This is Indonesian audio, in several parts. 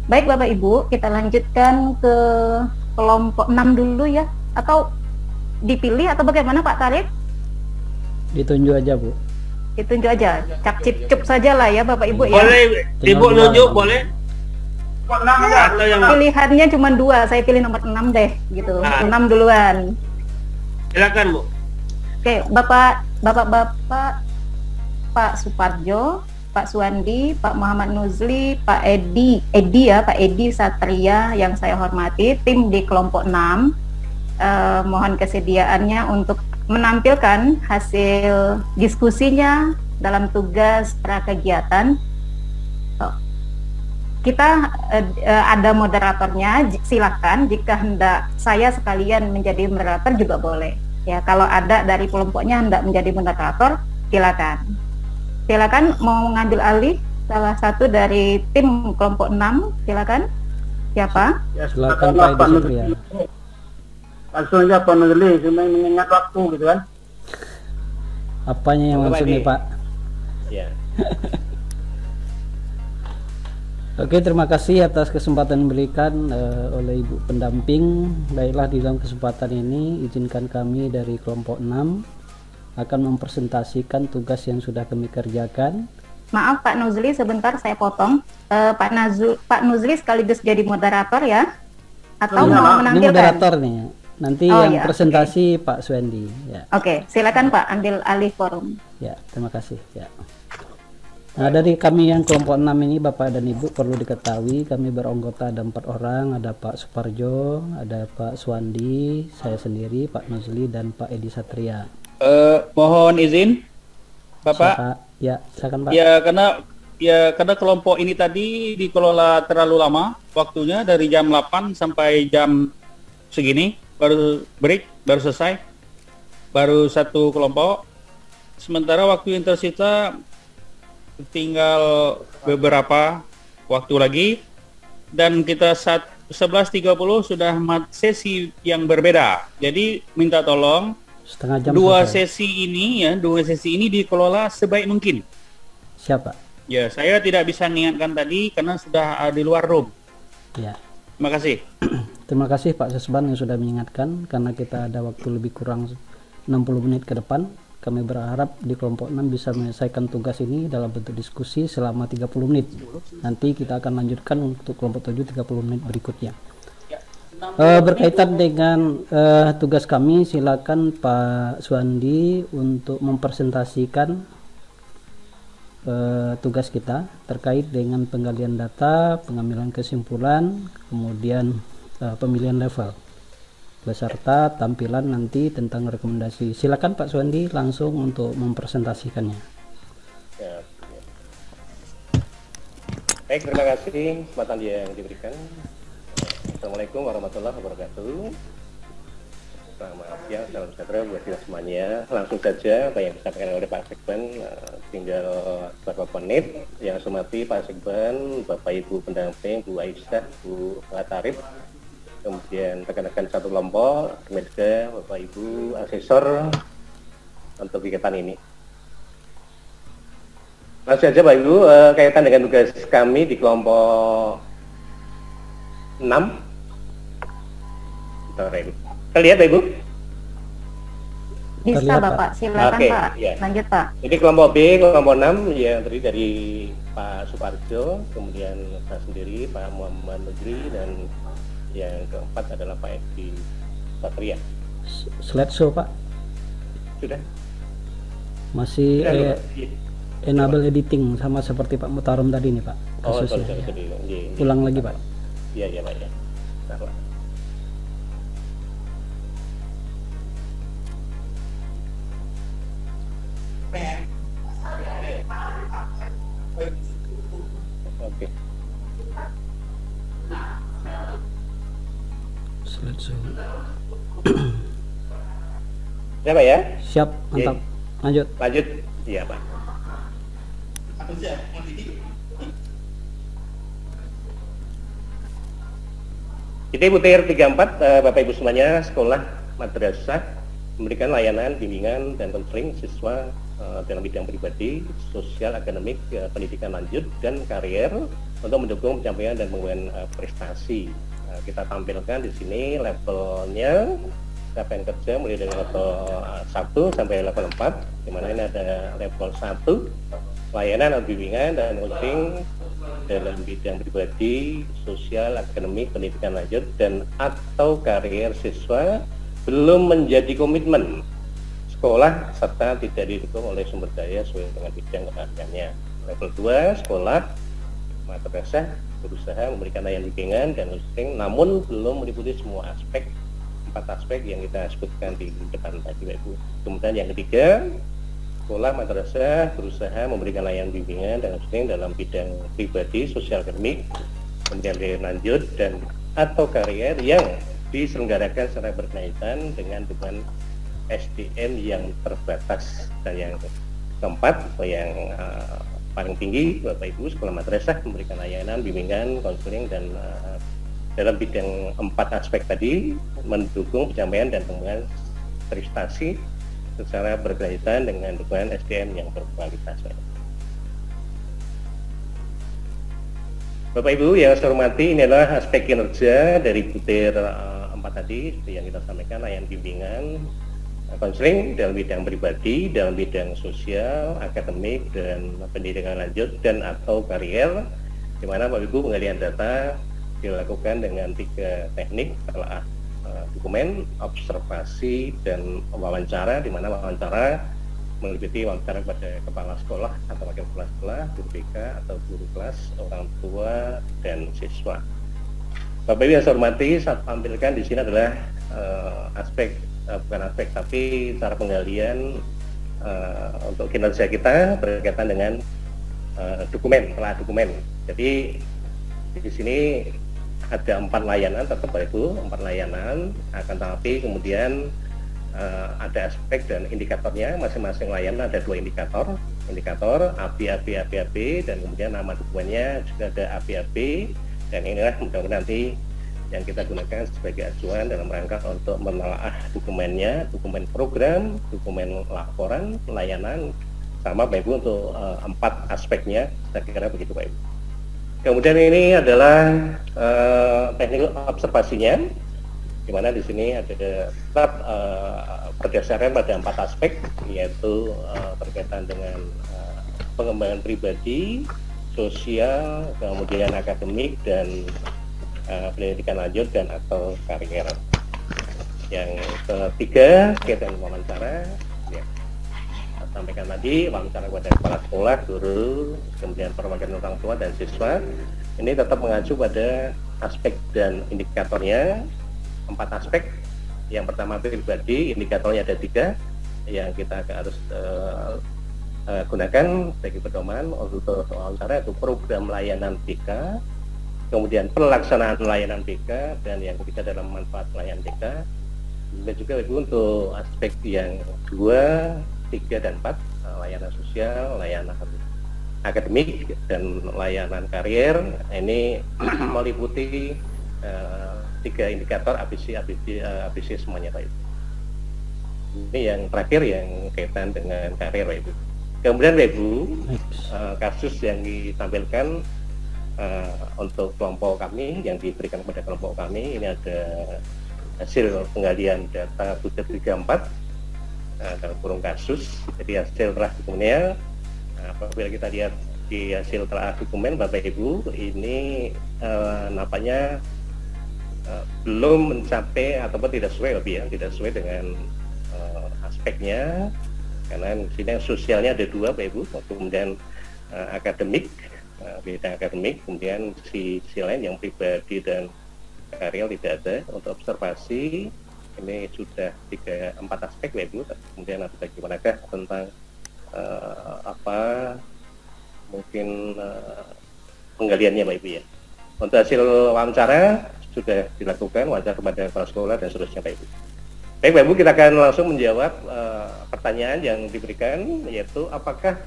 Baik Bapak Ibu, kita lanjutkan ke kelompok 6 dulu ya. Atau dipilih atau bagaimana Pak Tarif? Ditunjuk aja Bu. Ditunjuk aja, cap cip cup saja lah ya Bapak Ibu ya. Boleh Ibu nunjuk boleh? Atau yang Pilihannya cuma 2, saya pilih nomor 6 deh gitu. 6 duluan. Silakan Bu. Oke, Bapak Pak Suparjo, Pak Suwandi, Pak Muhammad Nuzli, Pak Edi ya, Pak Edi Satria yang saya hormati, tim di kelompok 6, mohon kesediaannya untuk menampilkan hasil diskusinya dalam tugas prakegiatan. Kita ada moderatornya, silakan jika hendak saya sekalian menjadi moderator juga boleh. Ya, kalau ada dari kelompoknya hendak menjadi moderator, silakan. Silakan mau mengambil alih salah satu dari tim kelompok 6, silakan. Siapa? Ya, silakan Pak Edi Satria. Langsung aja Pak Nuzli, cuma mengingat waktu gitu kan. Apanya yang langsung nih Pak? Ya. Oke, terima kasih atas kesempatan diberikan oleh Ibu pendamping. Baiklah, di dalam kesempatan ini izinkan kami dari kelompok 6 akan mempresentasikan tugas yang sudah kami kerjakan. Maaf Pak Nuzli, sebentar saya potong. Pak Nuzli sekaligus jadi moderator ya? Atau mau menampilkan? Ini moderator nih. Nanti yang presentasi Pak Suwandi. Ya. Oke, silakan Pak ambil alih forum. Ya, terima kasih. Ya. Nah, dari kami yang kelompok 6 ini Bapak dan Ibu perlu diketahui kami beranggota ada 4 orang, ada Pak Suparjo, ada Pak Suwandi, saya sendiri, Pak Nuzli dan Pak Edi Satria. Mohon izin Bapak. Ya, silakan Pak. Karena kelompok ini tadi dikelola terlalu lama waktunya, dari jam 8 sampai jam segini baru break, baru selesai, baru satu kelompok. Sementara waktu yang tersisa tinggal beberapa waktu lagi, dan kita 11.30 sudah sesi yang berbeda. Jadi minta tolong setengah jam dua selesai. sesi ini dikelola sebaik mungkin. Siapa? Ya, saya tidak bisa mengingatkan tadi karena sudah di luar room. Ya. Terima kasih. Terima kasih Pak Sesban yang sudah mengingatkan, karena kita ada waktu lebih kurang 60 menit ke depan. Kami berharap di kelompok 6 bisa menyelesaikan tugas ini dalam bentuk diskusi selama 30 menit. Nanti kita akan lanjutkan untuk kelompok 7 30 menit berikutnya. Berkaitan dengan tugas kami, silakan Pak Suwandi untuk mempresentasikan tugas kita terkait dengan penggalian data, pengambilan kesimpulan, kemudian pemilihan level, beserta tampilan nanti tentang rekomendasi. Silakan Pak Suwandi langsung untuk mempresentasikannya. Ya. Baik, terima kasih kesempatan yang diberikan. Assalamualaikum warahmatullahi wabarakatuh. Selamat siang, salam sejahtera buat kita semuanya. Langsung saja apa yang disampaikan oleh Pak Sekban, tinggal beberapa menit. Yang saya hormati Pak Sekban, Bapak Ibu pendamping, Bu Aisyah, Bu Latarif, kemudian rekan-rekan satu kelompok, Medga, Bapak Ibu asesor untuk kegiatan ini. Langsung saja Pak Ibu, kaitan dengan tugas kami di kelompok 6. Kita lihat Pak Ibu? Bisa Terlihat, Bapak, silakan Pak. Ya. Lanjut Pak. Jadi kelompok B, kelompok 6 yang terdiri dari Pak Suparjo, kemudian saya sendiri, Pak Muhammad Nuzli, dan yang keempat adalah Pak Edi Satria. Slideshow Pak? Sudah? Masih enable editing sama seperti Pak Mutarom tadi nih Pak. Oh, Kasusnya. sorry. Ulang lagi Pak. Iya Pak ya. Salah. Oke. Slideshow. Ya Pak ya? Siap, mantap. Lanjut. Lanjut. Iya Pak. Kita putir 34, Bapak Ibu semuanya, sekolah madrasah memberikan layanan, bimbingan, dan konseling siswa dalam bidang pribadi, sosial, akademik, pendidikan lanjut, dan karier untuk mendukung pencapaian dan pengembangan prestasi. Kita tampilkan di sini levelnya capaian kerja mulai dari level 1 sampai level 4, di mana ini ada level 1 layanan atau bimbingan dan konseling dalam bidang pribadi, sosial, akademik, pendidikan lanjut, dan atau karier siswa belum menjadi komitmen sekolah serta tidak didukung oleh sumber daya sesuai dengan bidang keahliannya. Level 2 sekolah madrasah berusaha memberikan layanan bimbingan dan konseling namun belum meliputi semua aspek, 4 aspek yang kita sebutkan di depan tadi, Bapak Ibu. Kemudian yang ketiga, sekolah madrasah berusaha memberikan layanan bimbingan dan konseling dalam bidang pribadi, sosial, akademik, pendidikan lanjut, dan atau karier yang diselenggarakan secara berkaitan dengan dukungan SDM yang terbatas. Dan yang keempat atau yang paling tinggi, Bapak Ibu, sekolah madrasah memberikan layanan bimbingan, konseling, dan dalam bidang 4 aspek tadi mendukung pencapaian dan pengembangan prestasi secara berkaitan dengan dukungan SDM yang berkualitas. Bapak Ibu yang saya hormati, ini adalah aspek kinerja dari butir 4 tadi yang kita sampaikan, layanan bimbingan, konseling dalam bidang pribadi, dalam bidang sosial, akademik, dan pendidikan lanjut, dan atau karier, di mana Bapak Ibu penggalian data dilakukan dengan 3 teknik, adalah dokumen, observasi, dan wawancara, di mana wawancara meliputi wawancara kepada kepala sekolah atau wakil kepala sekolah, guru BK atau guru kelas, orang tua, dan siswa. Bapak Ibu yang saya hormati, saya tampilkan di sini adalah bukan aspek tapi cara penggalian untuk kinerja kita berkaitan dengan dokumen, telah dokumen. Jadi di sini ada 4 layanan, tetap Bapak Ibu, 4 layanan, akan tetapi kemudian ada aspek dan indikatornya, masing-masing layanan ada 2 indikator, APAP, dan kemudian nama dokumennya juga ada APAP, dan inilah mudah-mudahan nanti yang kita gunakan sebagai acuan dalam rangka untuk menelaah dokumennya, dokumen program, dokumen laporan, layanan, sama Bapak Ibu untuk 4 aspeknya, saya kira begitu Pak Ibu. Kemudian ini adalah teknik observasinya, di mana di sini ada tetap berdasarkan pada 4 aspek, yaitu berkaitan dengan pengembangan pribadi, sosial, kemudian akademik, dan pendidikan lanjut, dan atau karier. Yang ketiga, kaitan wawancara, ya, sampaikan tadi, wawancara kepada kepala sekolah, guru, kemudian perwakilan orang tua dan siswa. Ini tetap mengacu pada aspek dan indikatornya, 4 aspek. Yang pertama pribadi, indikatornya ada 3 yang kita harus gunakan sebagai pedoman untuk wawancara, itu program layanan BK, kemudian pelaksanaan layanan BK, dan yang ketiga adalah manfaat layanan BK. Dan juga untuk aspek yang 2, 3, dan 4, layanan sosial, layanan akademik, dan layanan karier. Ini meliputi 3 indikator ABC semuanya Pak Ibu. Ini yang terakhir yang kaitan dengan karier Pak Ibu. Kemudian Pak Ibu, kasus yang ditampilkan untuk kelompok kami, yang diberikan kepada kelompok kami, ini ada hasil penggalian data butir 34 dalam kurung kasus. Jadi hasil telah dokumennya, apabila kita lihat di hasil telah dokumen Bapak Ibu, ini nampaknya belum mencapai ataupun tidak sesuai lebih ya, tidak sesuai dengan aspeknya, karena di sini sosialnya ada 2 Bapak Ibu, kemudian akademik, bidang akademik, kemudian sisi lain yang pribadi dan karier tidak ada. Untuk observasi ini sudah 4 aspek Bapak Ibu, kemudian ada bagaimanakah tentang mungkin penggaliannya Bapak Ibu ya. Untuk hasil wawancara sudah dilakukan, wawancara kepada kepala sekolah dan seterusnya Bapak Ibu. Baik Bapak Ibu, kita akan langsung menjawab pertanyaan yang diberikan, yaitu apakah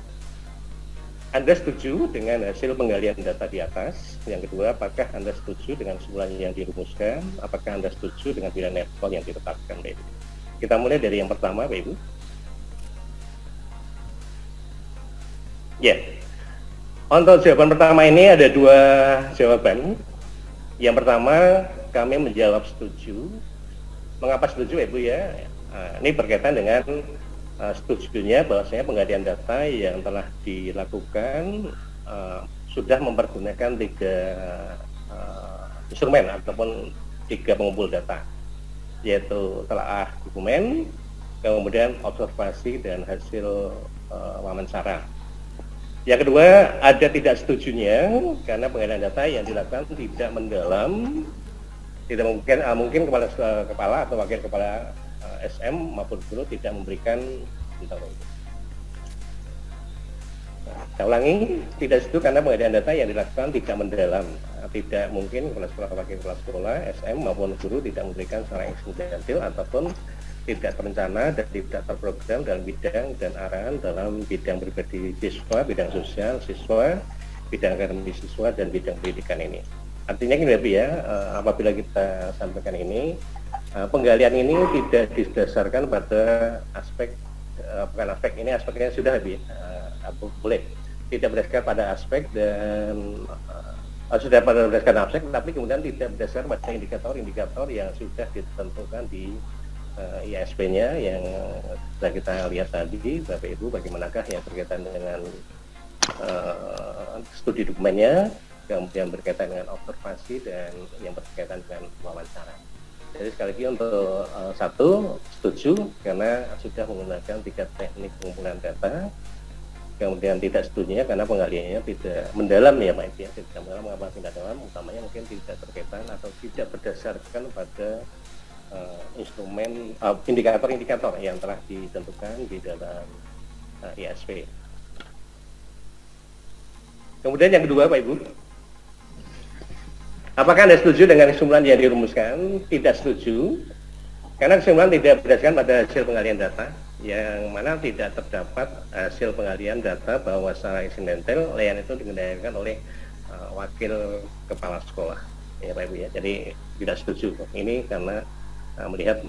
Anda setuju dengan hasil penggalian data di atas? Yang kedua, apakah Anda setuju dengan kesimpulan yang dirumuskan? Apakah Anda setuju dengan pilihan level yang ditetapkan Bapak Ibu? Kita mulai dari yang pertama, Pak Ibu. Ya, untuk jawaban pertama ini ada 2 jawaban. Yang pertama, kami menjawab setuju. Mengapa setuju, Ibu ya? Ini berkaitan dengan setujunya bahwasanya penggalian data yang telah dilakukan sudah mempergunakan 3 instrumen ataupun 3 pengumpul data, yaitu telaah dokumen, kemudian observasi dan hasil wawancara. Yang kedua, ada tidak setujunya karena penggalian data yang dilakukan tidak mendalam, tidak mungkin kepala atau wakil kepala SM maupun guru tidak memberikan tentang itu. Saya ulangi, tidak setuju karena penggalian data yang dilakukan tidak mendalam, tidak mungkin kepala sekolah, wakil kepala sekolah, SM maupun guru tidak memberikan secara insidental ataupun tidak terencana dan tidak terprogram dalam bidang dan arahan dalam bidang pribadi siswa, bidang sosial siswa, bidang akademis siswa, dan bidang pendidikan ini. Artinya gini ya, apabila kita sampaikan ini, penggalian ini tidak didasarkan pada aspek, bukan aspek ini, aspeknya sudah lebih boleh, tidak berdasarkan pada aspek dan sudah pada berdasarkan aspek, tapi kemudian tidak berdasarkan pada indikator-indikator yang sudah ditentukan di ISP-nya yang sudah kita lihat tadi, Bapak Ibu, bagaimanakah yang berkaitan dengan studi dokumennya, kemudian berkaitan dengan observasi, dan yang berkaitan dengan wawancara. Jadi sekali lagi untuk 1, setuju karena sudah menggunakan 3 teknik pengumpulan data. Kemudian tidak setujunya karena penggaliannya tidak mendalam ya Pak Ibu ya, tidak mendalam. Mengapa tidak dalam? Utamanya mungkin tidak berkaitan atau tidak berdasarkan pada instrumen indikator-indikator yang telah ditentukan di dalam ISP. Kemudian yang kedua Pak Ibu, apakah Anda setuju dengan kesimpulan yang dirumuskan? Tidak setuju karena kesimpulan tidak berdasarkan pada hasil penggalian data, yang mana tidak terdapat hasil penggalian data bahwa secara insidental layanan itu dikendalikan oleh wakil kepala sekolah ya Pak Ibu ya. Jadi tidak setuju ini karena melihat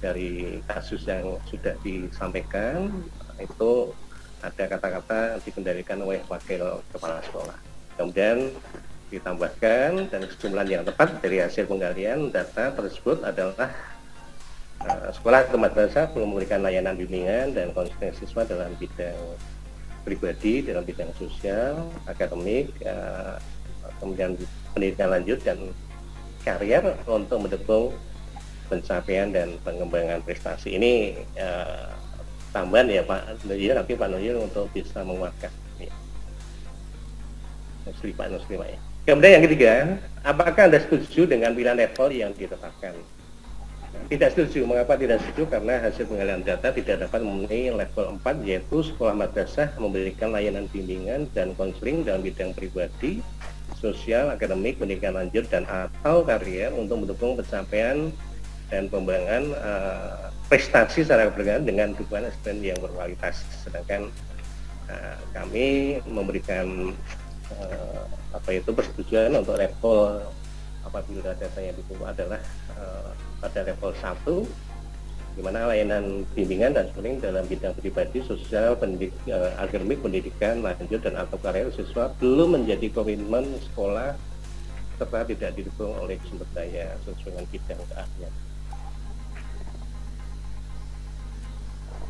dari kasus yang sudah disampaikan itu ada kata-kata dikendalikan oleh wakil kepala sekolah. Kemudian ditambahkan dan kesimpulan yang tepat dari hasil penggalian data tersebut adalah sekolah atau madrasah belum memberikan layanan bimbingan dan konseling siswa dalam bidang pribadi, dalam bidang sosial, akademik, kemudian pendidikan lanjut dan karier untuk mendukung pencapaian dan pengembangan prestasi. Ini tambahan ya Pak Nuyir, nanti Pak Nuyir untuk bisa menguatkan ya. Pak ya. Kemudian yang ketiga, apakah Anda setuju dengan pilihan level yang ditetapkan? Tidak setuju. Mengapa tidak setuju? Karena hasil penggalian data tidak dapat memenuhi level 4, yaitu sekolah madrasah memberikan layanan bimbingan dan konseling dalam bidang pribadi, sosial, akademik, pendidikan lanjut, dan atau karier untuk mendukung pencapaian dan pengembangan prestasi secara bergantian dengan dukungan SDM yang berkualitas. Sedangkan kami memberikan persetujuan untuk level apabila datanya itu adalah pada level 1, di mana layanan bimbingan dan konseling dalam bidang pribadi, sosial, akademik, pendidikan lanjut, dan atau karier siswa belum menjadi komitmen sekolah serta tidak didukung oleh sumber daya sesuai dengan bidang keahlian.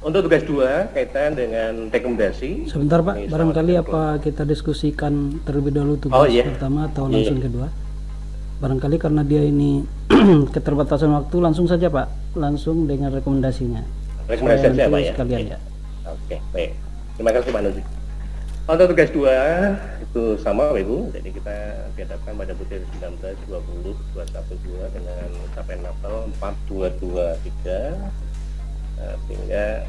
Untuk tugas 2 kaitan dengan rekomendasi. Sebentar Pak, barangkali apa kita diskusikan terlebih dahulu tugas pertama atau langsung kedua? Barangkali karena dia ini keterbatasan waktu, langsung saja Pak, langsung dengan rekomendasinya. Rekomendasi saja Pak ya. Sekalian ya. Oke, baik. Terima kasih Pak Nudi. Untuk tugas 2 itu sama Pak Ibu, jadi kita dihadapkan pada butir 19, 20, 212 dengan capaian level 4223. Sehingga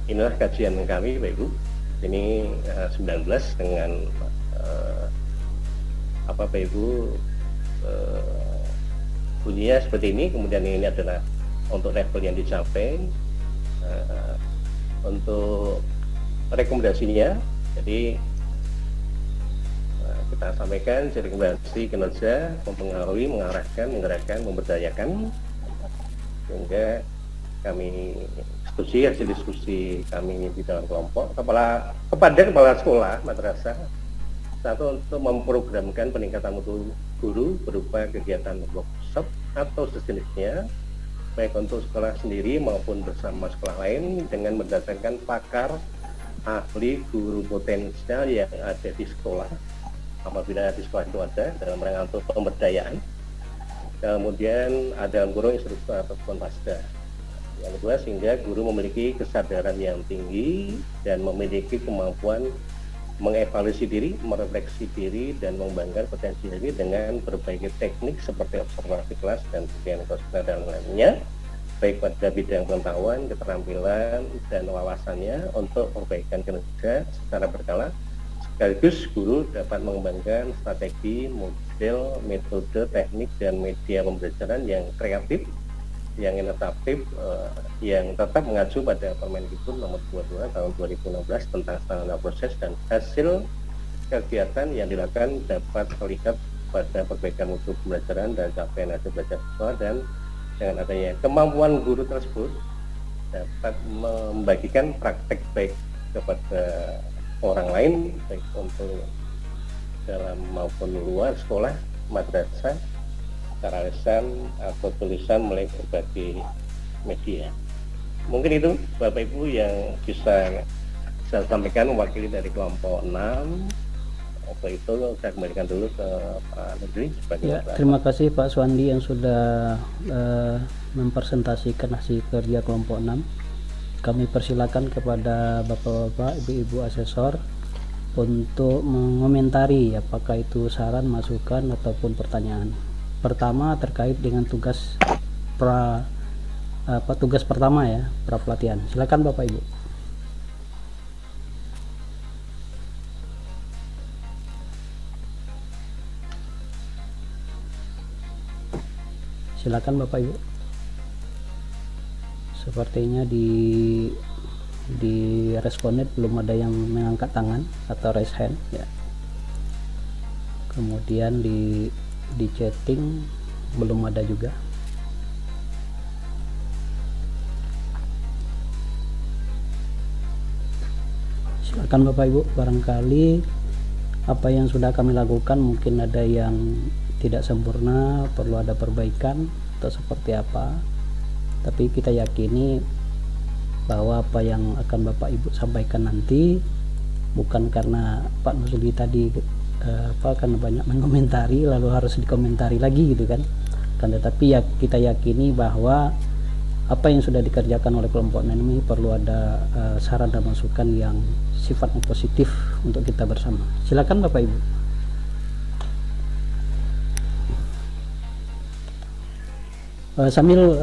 inilah kajian kami Pak Ibu. Ini 19 dengan Pak Ibu, bunyinya seperti ini. Kemudian ini adalah untuk level yang dicapai. Untuk rekomendasinya, jadi kita sampaikan rekomendasi kinerja mempengaruhi, mengarahkan, menggerakkan, memberdayakan sehingga kami hasil diskusi kami di dalam kelompok kepada kepala sekolah madrasah, satu, untuk memprogramkan peningkatan mutu guru berupa kegiatan workshop atau sejenisnya, baik untuk sekolah sendiri maupun bersama sekolah lain, dengan mendatangkan pakar ahli guru potensial yang ada di sekolah apabila di sekolah itu ada, dalam rangka untuk pemberdayaan. Kemudian ada kurung instruktur ataupun pasda. Yang kedua, sehingga guru memiliki kesadaran yang tinggi dan memiliki kemampuan mengevaluasi diri, merefleksi diri, dan mengembangkan potensi diri dengan berbagai teknik seperti observasi kelas dan pendidikan konseling dan lainnya, baik pada bidang pengetahuan, keterampilan, dan wawasannya untuk perbaikan kinerja secara berkala. Sekaligus guru dapat mengembangkan strategi, model, metode, teknik, dan media pembelajaran yang kreatif, yang inovatif, yang tetap mengacu pada Permendikbud nomor 22 tahun 2016 tentang standar proses dan hasil kegiatan yang dilakukan dapat terlihat pada perbaikan mutu pembelajaran dan capaian hasil belajar siswa, dan dengan adanya kemampuan guru tersebut dapat membagikan praktek baik kepada orang lain, baik untuk dalam maupun luar sekolah, madrasah, secara lisan atau tulisan melalui berbagai media. Mungkin itu Bapak Ibu yang bisa saya sampaikan mewakili dari kelompok 6. Untuk itu saya kembalikan dulu ke Pak Nugri sebagai ya, terima kasih Pak Suwandi yang sudah mempresentasikan hasil kerja kelompok 6. Kami persilakan kepada Bapak-bapak, Ibu-ibu asesor untuk mengomentari apakah itu saran, masukan ataupun pertanyaan. Pertama terkait dengan tugas tugas pertama ya, pra pelatihan. Silakan Bapak Ibu. Silakan Bapak Ibu. Sepertinya di responden belum ada yang mengangkat tangan atau raise hand ya. Kemudian di chatting belum ada juga. Silakan Bapak Ibu, barangkali apa yang sudah kami lakukan mungkin ada yang tidak sempurna, perlu ada perbaikan atau seperti apa, tapi kita yakini bahwa apa yang akan Bapak Ibu sampaikan nanti bukan karena Pak Nuzuli tadi karena banyak mengomentari lalu harus dikomentari lagi gitu kan, tetapi ya kita yakini bahwa apa yang sudah dikerjakan oleh kelompok ini perlu ada saran dan masukan yang sifatnya positif untuk kita bersama. Silakan Bapak Ibu. Sambil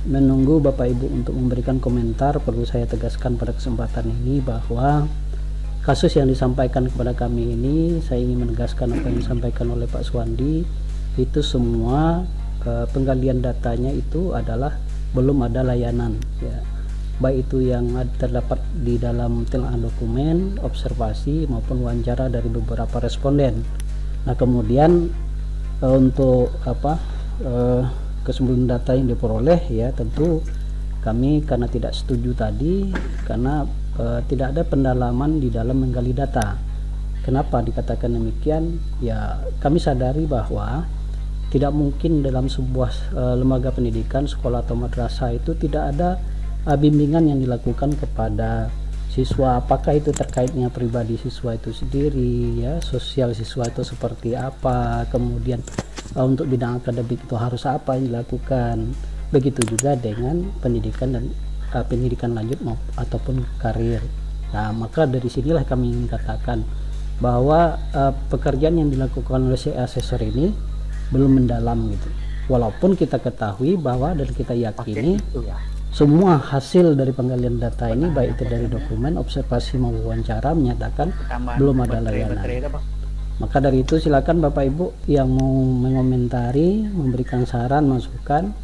menunggu Bapak Ibu untuk memberikan komentar, perlu saya tegaskan pada kesempatan ini bahwa kasus yang disampaikan kepada kami ini, saya ingin menegaskan apa yang disampaikan oleh Pak Suwandi, itu semua penggalian datanya itu adalah belum ada layanan ya, baik itu yang terdapat di dalam telangan dokumen, observasi maupun wawancara dari beberapa responden. Nah kemudian untuk kesimpulan data yang diperoleh ya, tentu kami karena tidak setuju tadi karena tidak ada pendalaman di dalam menggali data. Kenapa dikatakan demikian? Ya kami sadari bahwa tidak mungkin dalam sebuah lembaga pendidikan, sekolah atau madrasah itu tidak ada bimbingan yang dilakukan kepada siswa, apakah itu terkaitnya pribadi siswa itu sendiri ya, sosial siswa itu seperti apa, kemudian untuk bidang akademik itu harus apa yang dilakukan, begitu juga dengan pendidikan dan pendidikan lanjut ataupun karir. Nah maka dari sinilah kami ingin katakan bahwa pekerjaan yang dilakukan oleh si asesor ini belum mendalam gitu, walaupun kita ketahui bahwa dan kita yakini semua hasil dari penggalian data ini baik itu dari dokumen, observasi maupun wawancara menyatakan belum ada layanan. Maka dari itu silakan Bapak Ibu yang mau mengomentari, memberikan saran, masukan,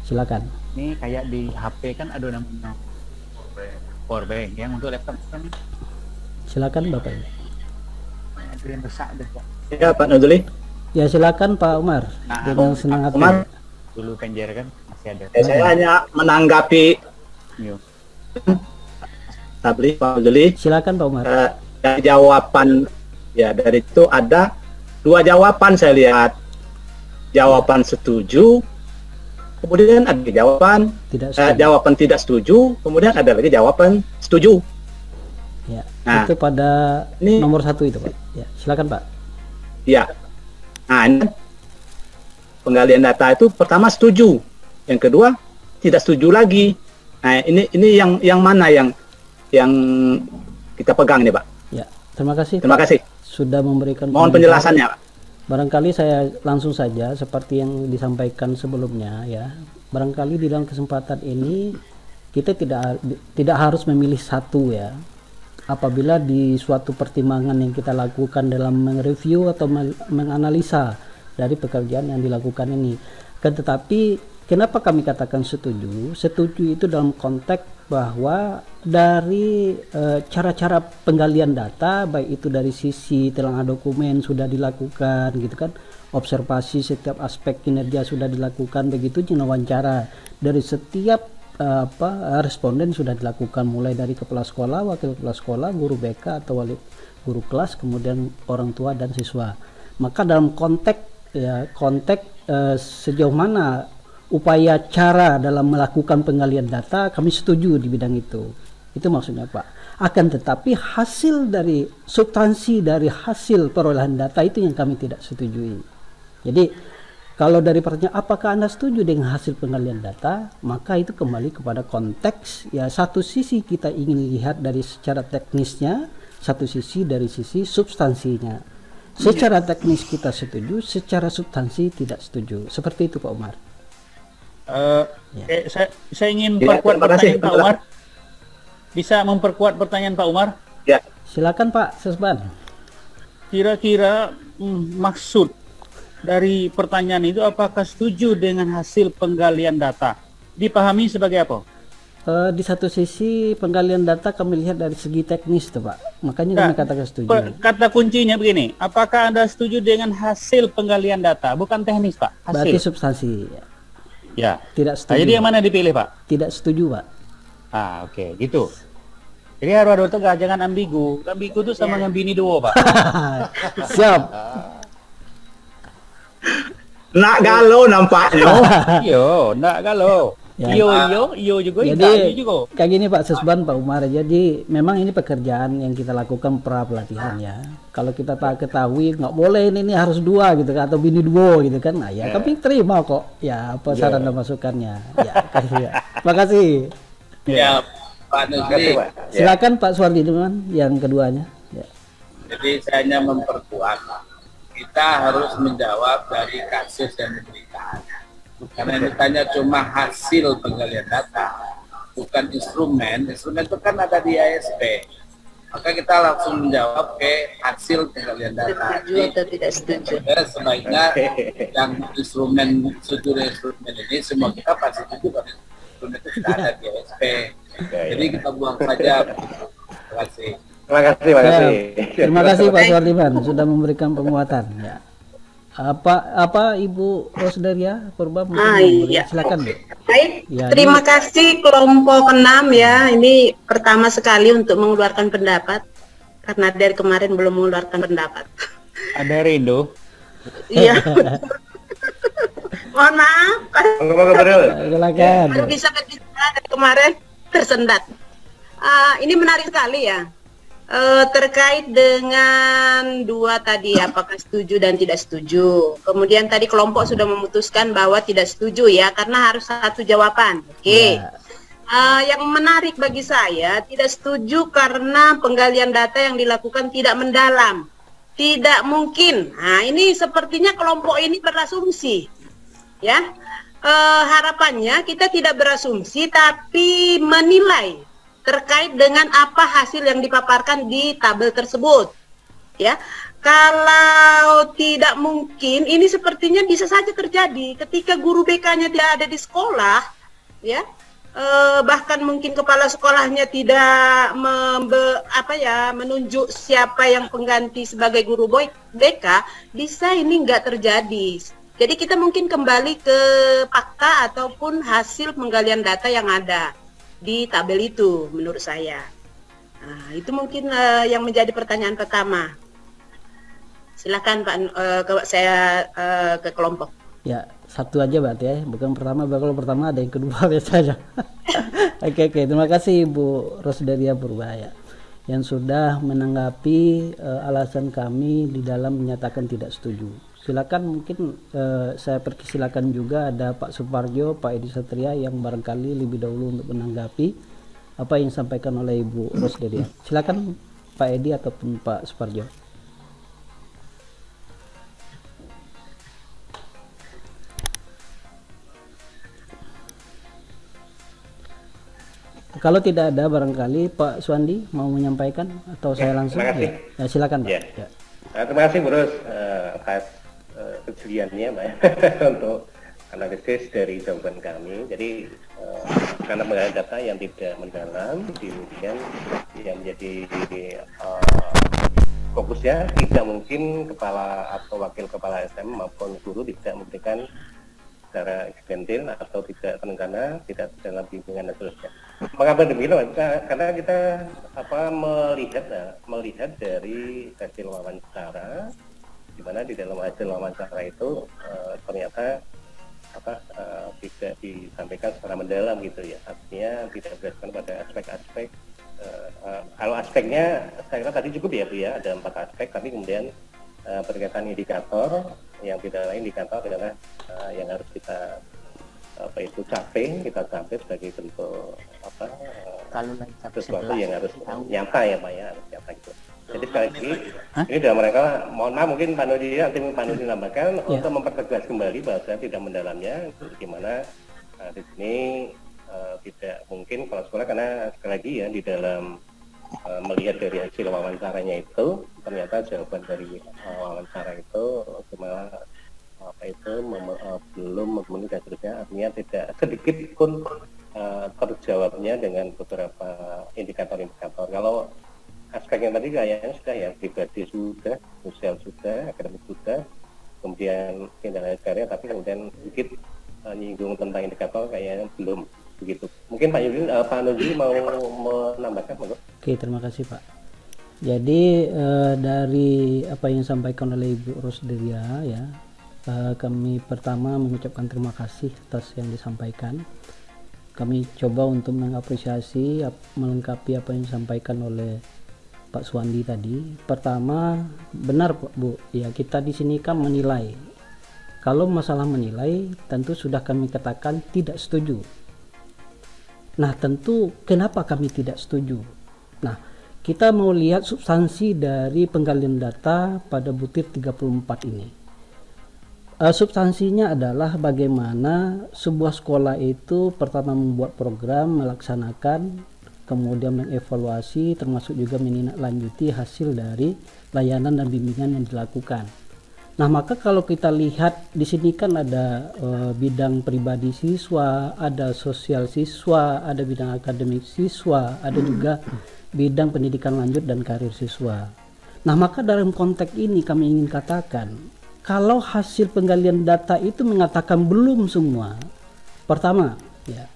silakan. Ini kayak di HP kan ada namanya powerbank yang untuk laptop kan. Silakan Bapak Ibu. Itu yang rusak deh. Ya Pak Nuzuli. Ya silakan Pak Umar. Dengan senang hati. Umar, dulu Penjer kan masih ada. Saya hanya menanggapi Yo. Tabli, Pak Juli. Silakan Pak Umar. Dari jawaban ya dari itu ada 2 jawaban saya lihat. Jawaban setuju, kemudian ada jawaban tidak setuju, kemudian ada lagi jawaban setuju. Ya, nah, itu pada ini, nomor 1 itu Pak. Ya, silakan Pak. Ya, nah ini penggalian data itu pertama setuju, yang kedua tidak setuju lagi. Nah ini yang mana yang kita pegang nih Pak? Ya, terima kasih. Terima kasih. Sudah memberikan. Mohon penjelasannya Pak. Barangkali saya langsung saja seperti yang disampaikan sebelumnya ya. Barangkali di dalam kesempatan ini kita tidak harus memilih satu ya. Apabila di suatu pertimbangan yang kita lakukan dalam mereview atau menganalisa dari pekerjaan yang dilakukan ini. Tetapi kenapa kami katakan setuju? Setuju itu dalam konteks bahwa dari cara-cara penggalian data, baik itu dari sisi telah dokumen sudah dilakukan gitu kan, observasi setiap aspek kinerja sudah dilakukan, begitu juga wawancara dari setiap responden sudah dilakukan, mulai dari kepala sekolah, wakil kepala sekolah, guru BK atau wali guru kelas, kemudian orang tua dan siswa. Maka dalam konteks sejauh mana upaya cara dalam melakukan penggalian data, kami setuju di bidang itu. Itu maksudnya Pak. Akan tetapi hasil dari substansi dari hasil perolehan data itu yang kami tidak setujui. Jadi kalau dari pertanyaan apakah Anda setuju dengan hasil penggalian data, maka itu kembali kepada konteks ya, satu sisi kita ingin lihat dari secara teknisnya, satu sisi dari sisi substansinya. Secara teknis kita setuju, secara substansi tidak setuju. Seperti itu Pak Umar. Saya ingin perkuat pertanyaan Pak Umar. Bisa memperkuat pertanyaan Pak Umar? Ya. Silakan Pak Sesban. Kira-kira maksud dari pertanyaan itu apakah setuju dengan hasil penggalian data? Dipahami sebagai apa? Di satu sisi penggalian data kami lihat dari segi teknis tuh Pak. Makanya kami katakan setuju. Kata kuncinya begini, apakah Anda setuju dengan hasil penggalian data? Bukan teknis Pak, hasil. Berarti substansi. Ya. Tidak setuju. Jadi yang mana dipilih Pak? Tidak setuju Pak. Oke, gitu. Jadi harus ada tegak, jangan ambigu. Ambigu itu sama dengan bini dua Pak. Siap. Nak galau nampaknya. Nak galau. Ya. Iyo juga. Jadi kayak gini Pak Sesban, Pak Umar. Jadi memang ini pekerjaan yang kita lakukan pra pelatihan ya. Kalau kita tak ketahui nggak boleh ini harus 2 gitu kan, atau bini 2 gitu kan. Nah ya kami terima kok. Ya apa saran dan masukannya. Ya kasih ya. Terima kasih. Ya Pak Nusri. Silakan Pak Suwardi dengan yang keduanya. Ya. Jadi saya hanya memperkuat. Kita harus menjawab dari kasus yang diberikan. Karena ini tanya cuma hasil penggalian data, bukan instrumen. Instrumen itu kan ada di ASP. Maka kita langsung menjawab ke hasil penggalian data. Setuju atau tidak setuju? Sebaiknya yang instrumen ini semua kita pasti setuju karena instrumen itu sudah ada di ASP. Jadi kita buang saja. Terima kasih. Terima kasih. Terima kasih Pak Suwardiman sudah memberikan penguatan. Ya. Apa Ibu Rosdaria Purba iya. Silakan Bu. Baik, Ya, terima kasih kelompok 6 ya. Ini pertama sekali untuk mengeluarkan pendapat karena dari kemarin belum mengeluarkan pendapat. Ada rindu. Iya. Mohon maaf. Silakan. Baru bisa berbicara dari kemarin tersendat. Ini menarik sekali ya. Terkait dengan 2 tadi, apakah setuju dan tidak setuju. Kemudian tadi kelompok sudah memutuskan bahwa tidak setuju ya, karena harus satu jawaban. Oke. Yang menarik bagi saya, tidak setuju karena penggalian data yang dilakukan tidak mendalam. Tidak mungkin. Nah, ini sepertinya kelompok ini berasumsi. Ya. Harapannya kita tidak berasumsi tapi menilai terkait dengan apa hasil yang dipaparkan di tabel tersebut. Ya, kalau tidak mungkin, ini sepertinya bisa saja terjadi ketika guru BK-nya tidak ada di sekolah, ya, bahkan mungkin kepala sekolahnya tidak menunjuk siapa yang pengganti sebagai guru BK, bisa ini nggak terjadi. Jadi kita mungkin kembali ke fakta ataupun hasil penggalian data yang ada di tabel itu menurut saya. Nah, itu mungkin yang menjadi pertanyaan pertama. Silakan Pak, saya ke kelompok. Ya, satu aja berarti ya, bukan pertama. Kalau pertama ada yang kedua biasanya. Oke, terima kasih Ibu Rosdaria Purbaya yang sudah menanggapi alasan kami di dalam menyatakan tidak setuju. Silakan, mungkin saya persilakan juga ada Pak Suparjo, Pak Edi Satria yang barangkali lebih dahulu untuk menanggapi apa yang disampaikan oleh Ibu Rosdaria. Silakan Pak Edi ataupun Pak Suparjo. Kalau tidak ada, barangkali Pak Suwandi mau menyampaikan atau saya langsung? Ya, silakan Pak. Ya. Terima kasih Bu Ros atas kejeliannya Pak untuk analisis dari jawaban kami. Jadi karena mengenai data yang tidak mendalam, kemudian yang menjadi fokusnya tidak mungkin kepala atau wakil kepala SM maupun guru tidak memberikan secara eksidentil atau tidak terencana, tidak dalam bimbingan dan seterusnya. Mengapa demikian? Karena kita melihat dari hasil wawancara, di mana di dalam hasil wawancara itu ternyata tidak disampaikan secara mendalam gitu ya. Artinya tidak berdasarkan pada aspek-aspek. Kalau aspeknya saya kira tadi cukup ya Bu ya, ada 4 aspek, tapi kemudian berkaitan indikator, yang tidak lain indikator adalah yang harus kita capai sebagai bentuk sesuatu yang harus nyata ya Pak ya, harus nyata gitu. Jadi sekali lagi ini dalam rangka, mohon maaf mungkin Pak Nudi nambahkan untuk mempertegas kembali bahwa tidak mendalamnya, gimana di sini tidak mungkin kalau sekolah, karena sekali lagi ya di dalam melihat dari hasil wawancaranya itu ternyata jawaban dari wawancara itu cuma belum memenuhi dan seterusnya, artinya tidak sedikit pun terjawabnya dengan beberapa indikator-indikator. Kalau aspek yang tadi kayaknya sudah ya, pribadi sudah, sosial sudah, akademik sudah, kemudian tindak lanjut karya, tapi kemudian sedikit nyinggung tentang indikator kayaknya belum begitu. Mungkin Pak Nudi mau menambahkan, Pak. Oke, terima kasih Pak. Jadi dari apa yang disampaikan oleh Ibu Rosdaria ya, kami pertama mengucapkan terima kasih atas yang disampaikan. Kami coba untuk mengapresiasi, melengkapi apa yang disampaikan oleh Pak Suwandi tadi. Pertama, benar Bu, ya kita di sini kan menilai. Kalau masalah menilai, tentu sudah kami katakan tidak setuju. Nah, tentu kenapa kami tidak setuju? Nah, kita mau lihat substansi dari penggalian data pada butir 34 ini. Substansinya adalah bagaimana sebuah sekolah itu pertama membuat program, melaksanakan, kemudian mengevaluasi, termasuk juga menindaklanjuti hasil dari layanan dan bimbingan yang dilakukan. Nah, maka kalau kita lihat di sini kan ada bidang pribadi siswa, ada sosial siswa, ada bidang akademik siswa, ada juga bidang pendidikan lanjut dan karir siswa. Nah, maka dalam konteks ini kami ingin katakan, kalau hasil penggalian data itu mengatakan belum semua. Pertama, ya,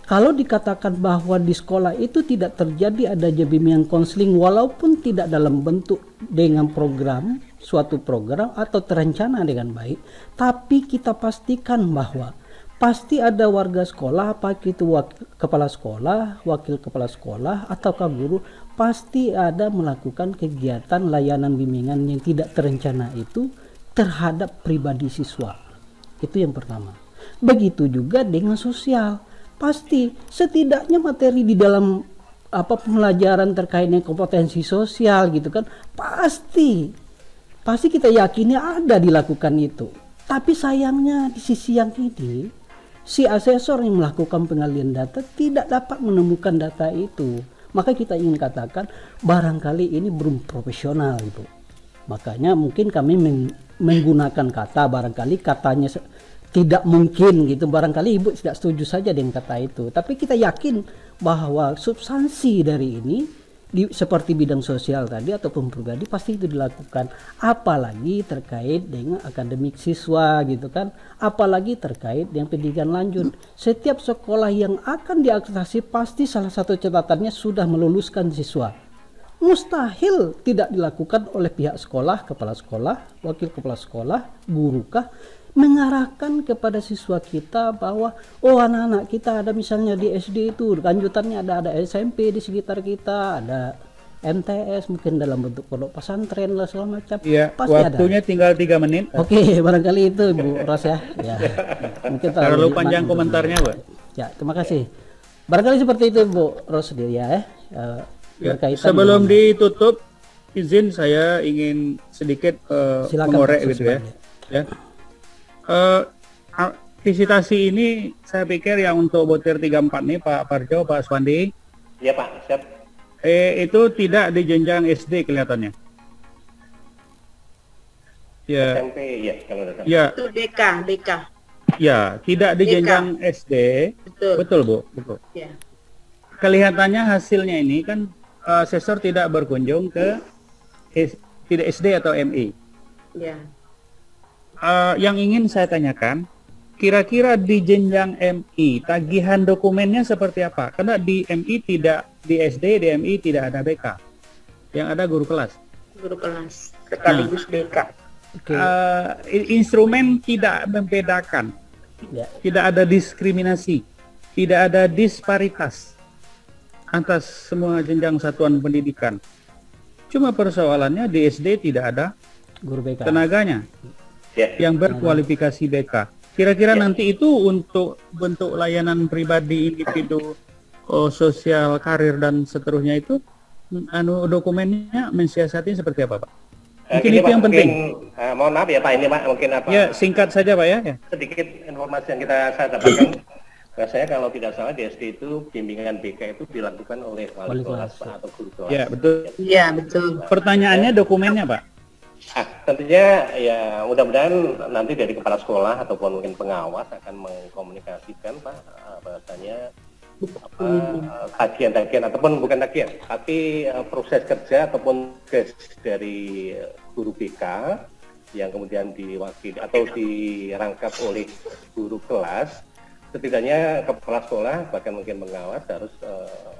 kalau dikatakan bahwa di sekolah itu tidak terjadi ada bimbingan konseling walaupun tidak dalam bentuk dengan program, suatu program atau terencana dengan baik, tapi kita pastikan bahwa pasti ada warga sekolah, apa itu kepala sekolah, wakil kepala sekolah, ataukah guru, pasti ada melakukan kegiatan layanan bimbingan yang tidak terencana itu terhadap pribadi siswa. Itu yang pertama. Begitu juga dengan sosial. Pasti setidaknya materi di dalam pembelajaran terkait dengan kompetensi sosial gitu kan, pasti kita yakini ada dilakukan itu. Tapi sayangnya di sisi yang ini, si asesor yang melakukan pengalian data tidak dapat menemukan data itu. Maka kita ingin katakan barangkali ini belum profesional gitu. Makanya mungkin kami menggunakan kata, barangkali katanya tidak mungkin gitu, barangkali Ibu tidak setuju saja dengan kata itu, tapi kita yakin bahwa substansi dari ini seperti bidang sosial tadi ataupun pribadi pasti itu dilakukan, apalagi terkait dengan akademik siswa gitu kan, apalagi terkait dengan pendidikan lanjut. Setiap sekolah yang akan diakreditasi pasti salah satu catatannya sudah meluluskan siswa. Mustahil tidak dilakukan oleh pihak sekolah, kepala sekolah, wakil kepala sekolah, guru kah, mengarahkan kepada siswa kita bahwa oh anak-anak kita ada misalnya di SD itu lanjutannya ada SMP di sekitar kita, ada MTS mungkin dalam bentuk pondok pesantren lah segala macam. Iya, waktunya ada. Tinggal 3 menit. Oke, barangkali itu Bu Ros ya. Ya. Mungkin terlalu panjang komentarnya, Bu. Ya, terima kasih. Barangkali seperti itu Bu Ros ya. Ya, sebelum ditutup, izin saya ingin sedikit mengorek gitu ya. Ya. Visitasi ini saya pikir yang untuk botir 34 nih Pak Parjo, Pak Swandi. Iya Pak, siap. Itu tidak di jenjang SD kelihatannya. Ya. SMP ya kalau ada. Ya. Itu BK. Ya, tidak di jenjang SD. Betul Bu, betul. Ya. Kelihatannya hasilnya ini kan asesor tidak berkunjung ke tidak SD atau MI. Ya. Yang ingin saya tanyakan, kira-kira di jenjang MI tagihan dokumennya seperti apa? Karena di MI tidak, di SD, di MI tidak ada BK, yang ada guru kelas. Guru kelas, sekaligus BK. Instrumen tidak membedakan, tidak ada diskriminasi, tidak ada disparitas atas semua jenjang satuan pendidikan. Cuma persoalannya di SD tidak ada guru BK tenaganya yang berkualifikasi BK. Kira-kira nanti itu untuk bentuk layanan pribadi, individu, sosial, karir dan seterusnya itu dokumennya mensiasati seperti apa Pak? Mungkin itu yang penting. Mohon maaf ya Pak, ini Pak mungkin apa? Ya singkat saja Pak ya. Sedikit informasi yang saya dapatkan. Saya kalau tidak salah di SD itu bimbingan BK itu dilakukan oleh wali kelas Pak atau guru kelas. Ya betul. Iya betul. Pertanyaannya dokumennya Pak? Tentunya ya mudah-mudahan nanti dari kepala sekolah ataupun mungkin pengawas akan mengkomunikasikan Pak bahasanya tagihan-tagihan ataupun bukan tagihan tapi proses kerja ataupun tugas dari guru BK yang kemudian diwakili atau dirangkap oleh guru kelas. Setidaknya kepala sekolah bahkan mungkin pengawas harus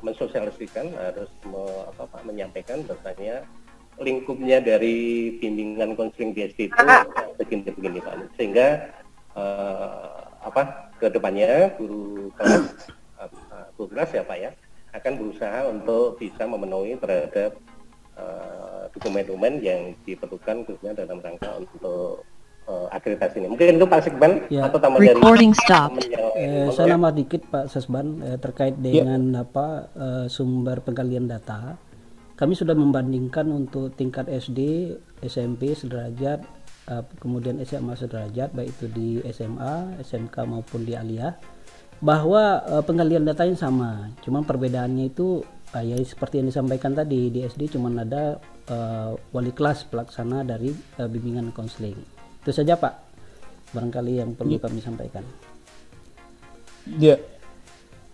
mensosialisasikan, harus menyampaikan bahasanya lingkupnya dari bimbingan konseling di SD itu begini Pak, sehingga ke depannya guru kelas ya Pak ya akan berusaha untuk bisa memenuhi terhadap dokumen-dokumen yang diperlukan khususnya dalam rangka untuk akreditasi ini. Mungkin itu Pak Sekban atau tambah dari saya nambah dikit Pak Sesban terkait dengan sumber penggalian data. Kami sudah membandingkan untuk tingkat SD, SMP sederajat, kemudian SMA sederajat, baik itu di SMA, SMK maupun di Aliyah, bahwa penggalian datanya sama. Cuman perbedaannya itu ya seperti yang disampaikan tadi, di SD cuman ada wali kelas pelaksana dari bimbingan konseling. Itu saja Pak, barangkali yang perlu kami sampaikan. Ya,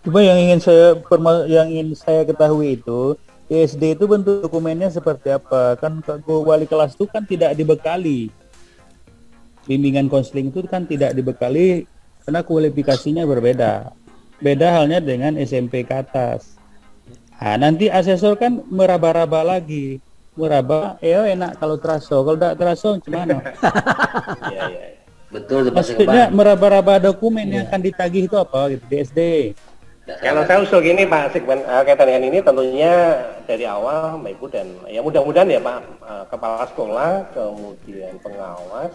cuma yang ingin saya ketahui itu di SD itu bentuk dokumennya seperti apa? Kan wali kelas itu kan tidak dibekali. Bimbingan konseling itu kan tidak dibekali karena kualifikasinya berbeda. Beda halnya dengan SMP ke atas. Nah, nanti asesor kan meraba-raba lagi. Meraba, enak kalau teraso. Kalau tidak teraso gimana? Betul. Maksudnya meraba-raba dokumen yang akan ditagih itu apa gitu di SD. Kalau saya usul gini Pak Sekban, kaitan dengan ini tentunya dari awal Mbak Ibu dan ya mudah-mudahan ya Pak kepala sekolah kemudian pengawas,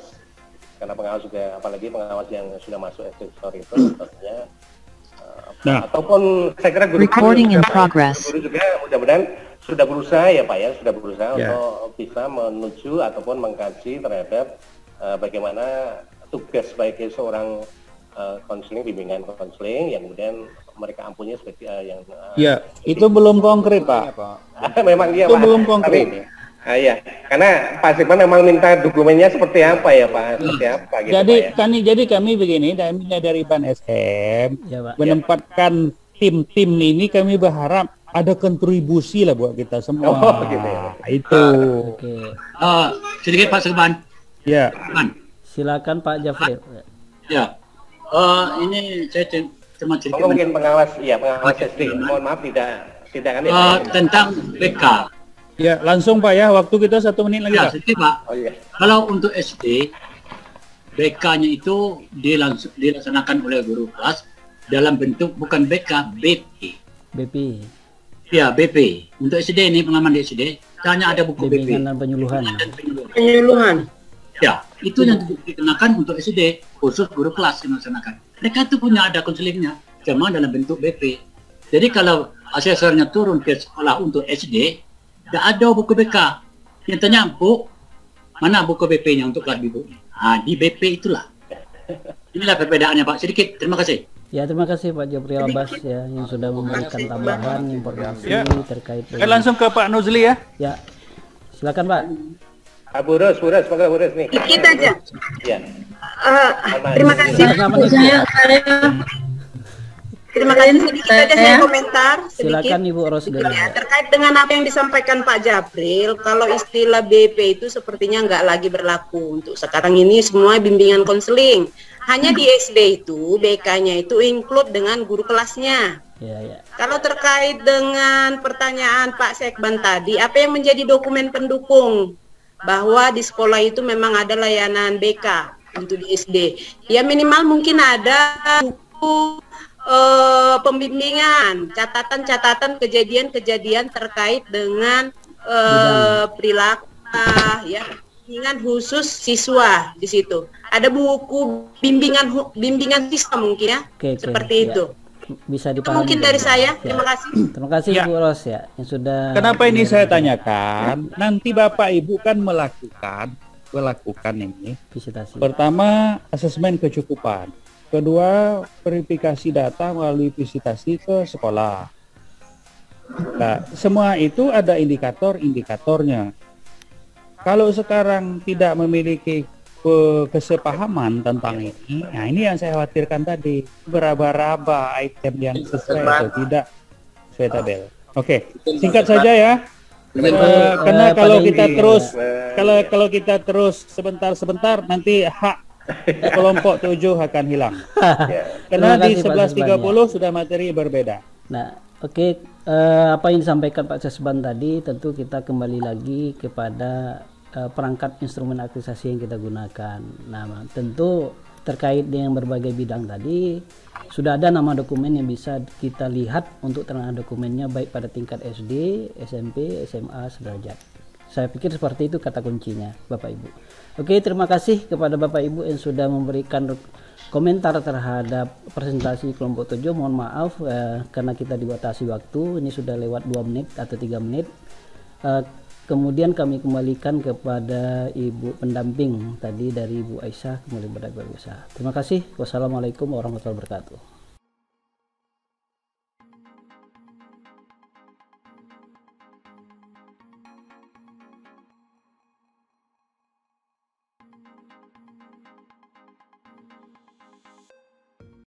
karena pengawas juga apalagi pengawas yang sudah masuk asesor itu tentunya ataupun saya kira guru juga mudah-mudahan sudah berusaha ya Pak ya, sudah berusaha untuk bisa menuju ataupun mengkaji terhadap bagaimana tugas sebagai seorang konseling, bimbingan konseling yang kemudian mereka ampunya seperti yang itu belum konkret Pak. Memang iya itu Pak. Belum konkret. Iya, karena Pak Sekban memang minta dokumennya seperti apa ya Pak? Seperti apa gitu Jadi kami begini, dari Ban SM menempatkan tim-tim ini, kami berharap ada kontribusi lah buat kita semua. Oh, gitu ya. Itu. Oke. Sedikit Pak Serban. Ya. Silakan Pak Jafril. Ya. Ini saya cuma cerita. Mungkin pengawas SD. Mohon maaf tidak kami. Tentang BK. Ya, langsung Pak ya. Waktu kita 1 menit lagi. Ya, Pak. sedikit Pak. Oh iya. Kalau untuk SD, BK-nya itu dilaksanakan oleh guru kelas dalam bentuk bukan BK, BP. BP. Ya, BP. Untuk SD ini, pengalaman di SD, hanya ada buku BP. Bimbingan dan penyuluhan. Penyuluhan. Ya, itu yang dikenakan untuk SD, khusus guru kelas yang melaksanakan. Mereka itu punya ada konselingnya, cuma dalam bentuk BP. Jadi kalau asesornya turun ke sekolah untuk SD, tidak ada buku BK. Yang tanya, Bu, mana buku BP-nya untuk kelas ibu? Di BP itulah. Inilah perbedaannya Pak. Sedikit, terima kasih. Ya, terima kasih Pak Jafril Abbas ya yang sudah memberikan tambahan informasi terkait dengan... Langsung ke Pak Nuzli ya. Ya, silakan Pak. Bu Ros nih. Dikit aja. Ya. Terima kasih. Terima kasih, sedikit aja saya komentar sedikit. Silakan Ibu Ros. Ya, terkait dengan apa yang disampaikan Pak Jafril, kalau istilah BP itu sepertinya nggak lagi berlaku untuk sekarang ini, semua bimbingan konseling. Hanya di SD itu BK-nya itu include dengan guru kelasnya. Ya. Kalau terkait dengan pertanyaan Pak Sekban tadi, apa yang menjadi dokumen pendukung bahwa di sekolah itu memang ada layanan BK untuk di SD? Ya minimal mungkin ada buku pembimbingan, catatan-catatan kejadian-kejadian terkait dengan perilaku, ya, bimbingan khusus siswa di situ. Ada buku bimbingan siswa mungkin ya, seperti itu. Bisa dipahami. Mungkin dari saya. Terima kasih. Terima kasih Bu Ros ya yang sudah. Kenapa ini saya tanyakan? Nanti Bapak Ibu kan melakukan ini. Visitasi. Pertama, asesmen kecukupan. Kedua, verifikasi data melalui visitasi ke sekolah. Nah, semua itu ada indikator-indikatornya. Kalau sekarang tidak memiliki kesepahaman tentang ini, nah ini yang saya khawatirkan tadi, beraba-raba item yang sesuai atau tidak sesuai tabel. Oke, singkat saja ya. Karena kalau kita terus sebentar nanti hak kelompok 7 akan hilang. Karena di 11.30 sudah materi berbeda. Nah, oke, apa yang disampaikan Pak Sesban tadi tentu kita kembali lagi kepada perangkat instrumen aktualisasi yang kita gunakan. Nah, tentu terkait dengan berbagai bidang tadi sudah ada nama dokumen yang bisa kita lihat untuk terang dokumennya baik pada tingkat SD, SMP, SMA, sederajat. Saya pikir seperti itu kata kuncinya Bapak Ibu. Oke, terima kasih kepada Bapak Ibu yang sudah memberikan komentar terhadap presentasi kelompok 7. Mohon maaf karena kita dibatasi waktu, ini sudah lewat 2 menit atau 3 menit. Kemudian kami kembalikan kepada Ibu pendamping tadi dari Ibu Aisyah, kembali kepada Ibu Aisyah. Terima kasih. Wassalamualaikum warahmatullahi wabarakatuh.